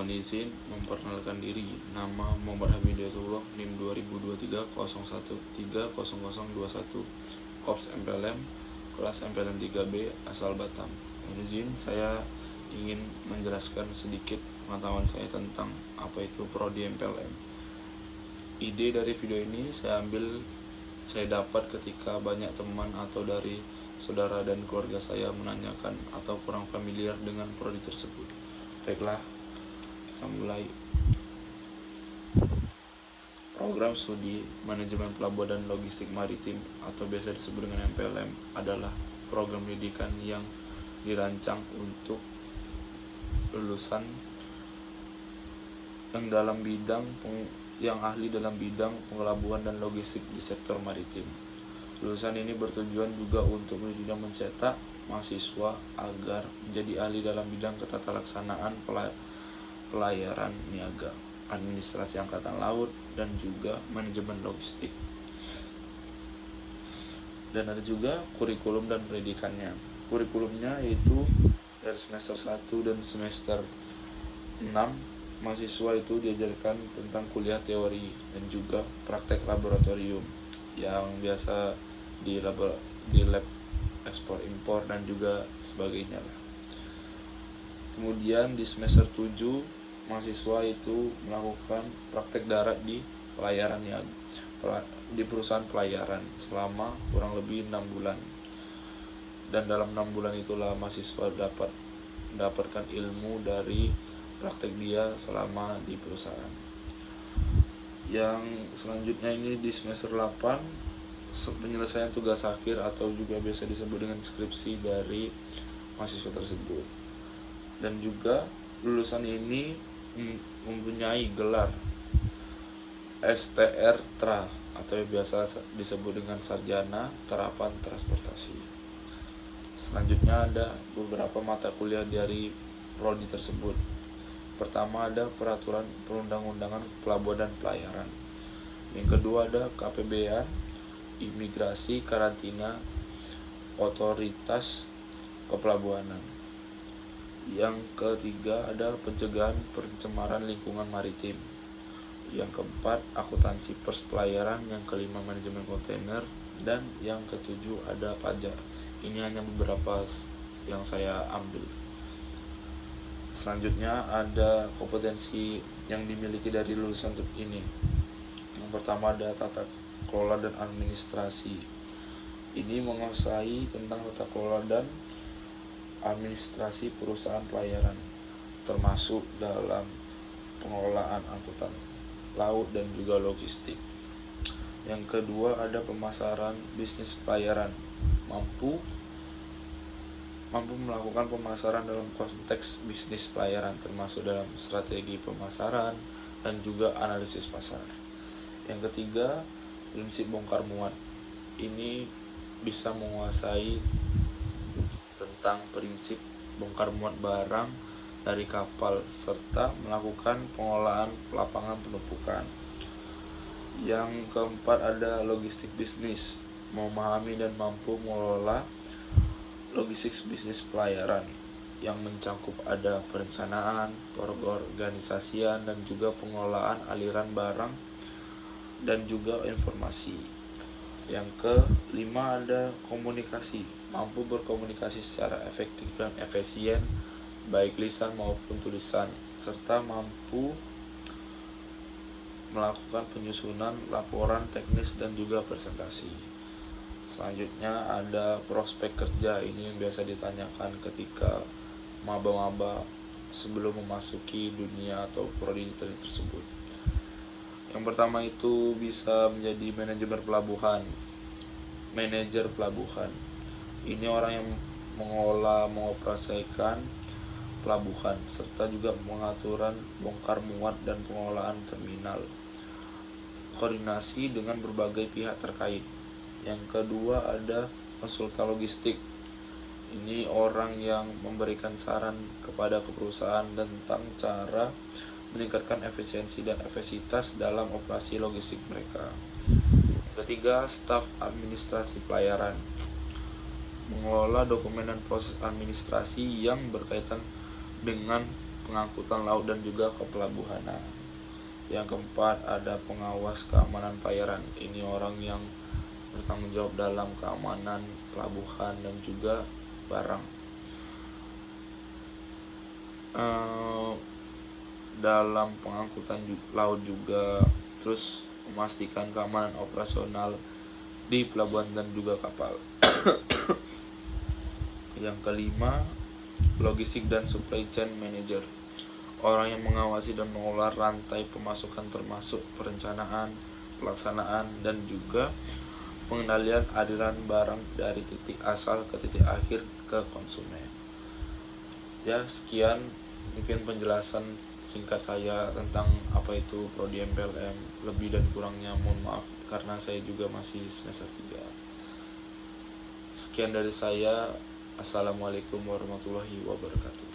Mohon izin memperkenalkan diri. Nama Muhammad Hamidiyatullah, NIM 2023 01300021, Korps MPLM, kelas MPLM 3B, asal Batam. Mohon izin, saya ingin menjelaskan sedikit pengetahuan saya tentang apa itu Prodi MPLM. Ide dari video ini saya dapat ketika banyak teman atau dari saudara dan keluarga saya menanyakan atau kurang familiar dengan prodi tersebut. Baiklah, kita mulai. Program Studi Manajemen Pelabuhan dan Logistik Maritim atau biasa disebut dengan MPLM adalah program pendidikan yang dirancang untuk lulusan yang ahli dalam bidang pelabuhan dan logistik di sektor maritim. Lulusan ini bertujuan juga untuk mendidik dan mencetak mahasiswa agar menjadi ahli dalam bidang ketatalaksanaan pelayaran niaga, administrasi angkatan laut, dan juga manajemen logistik. Dan ada juga kurikulum dan pendidikannya. Kurikulumnya yaitu dari semester 1 dan semester 6, mahasiswa itu diajarkan tentang kuliah teori dan juga praktek laboratorium yang biasa di lab ekspor impor dan juga sebagainya lah. Kemudian di semester 7 mahasiswa itu melakukan praktek darat di perusahaan pelayaran selama kurang lebih 6 bulan. Dan dalam 6 bulan itulah mahasiswa dapat mendapatkan ilmu dari praktek dia selama di perusahaan. Yang selanjutnya ini di semester 8 penyelesaian tugas akhir atau juga biasa disebut dengan skripsi dari mahasiswa tersebut. Dan juga lulusan ini mempunyai gelar STR TRA atau biasa disebut dengan Sarjana Terapan Transportasi. Selanjutnya ada beberapa mata kuliah dari prodi tersebut. Pertama ada Peraturan Perundang-undangan Pelabuhan dan Pelayaran. Yang kedua ada KPBan, Imigrasi, Karantina, Otoritas Kepelabuhanan. Yang ketiga ada Pencegahan Pencemaran Lingkungan Maritim. Yang keempat Akuntansi Pers Pelayaran. Yang kelima Manajemen Kontainer. Dan yang ketujuh ada Pajak. Ini hanya beberapa yang saya ambil. Selanjutnya ada kompetensi yang dimiliki dari lulusan ini. Yang pertama ada tata kelola dan administrasi. Ini menguasai tentang tata kelola dan administrasi perusahaan pelayaran, termasuk dalam pengelolaan angkutan laut dan juga logistik. Yang kedua ada pemasaran bisnis pelayaran, mampu melakukan pemasaran dalam konteks bisnis pelayaran, termasuk dalam strategi pemasaran dan juga analisis pasar. Yang ketiga, prinsip bongkar muat. Ini bisa menguasai tentang prinsip bongkar muat barang dari kapal serta melakukan pengolahan lapangan penumpukan. Yang keempat ada logistik bisnis, memahami dan mampu mengelola logistik bisnis pelayaran yang mencakup ada perencanaan, pengorganisasian, dan juga pengelolaan aliran barang dan juga informasi. Yang kelima ada komunikasi, mampu berkomunikasi secara efektif dan efisien baik lisan maupun tulisan, serta mampu melakukan penyusunan laporan teknis dan juga presentasi. Selanjutnya ada prospek kerja. Ini yang biasa ditanyakan ketika maba-maba sebelum memasuki dunia atau prodi tersebut. Yang pertama itu bisa menjadi manajer pelabuhan. Ini orang yang mengoperasikan pelabuhan serta juga pengaturan bongkar muat dan pengelolaan terminal. Koordinasi dengan berbagai pihak terkait. Yang kedua ada konsultan logistik. Ini orang yang memberikan saran kepada perusahaan tentang cara meningkatkan efisiensi dan efektivitas dalam operasi logistik mereka. Ketiga, staf administrasi pelayaran, mengelola dokumen dan proses administrasi yang berkaitan dengan pengangkutan laut dan juga kepelabuhanan. Yang keempat, ada pengawas keamanan pelayaran. Ini orang yang bertanggung jawab dalam keamanan pelabuhan dan juga barang. Dalam pengangkutan laut juga, terus memastikan keamanan operasional di pelabuhan dan juga kapal. Yang kelima, logistik dan supply chain manager. Orang yang mengawasi dan mengelola rantai pemasukan termasuk perencanaan, pelaksanaan, dan juga pengendalian aliran barang dari titik asal ke titik akhir ke konsumen. Ya, sekian mungkin penjelasan singkat saya tentang apa itu prodi MPLM. Lebih dan kurangnya mohon maaf karena saya juga masih semester 3. Sekian dari saya. Assalamualaikum warahmatullahi wabarakatuh.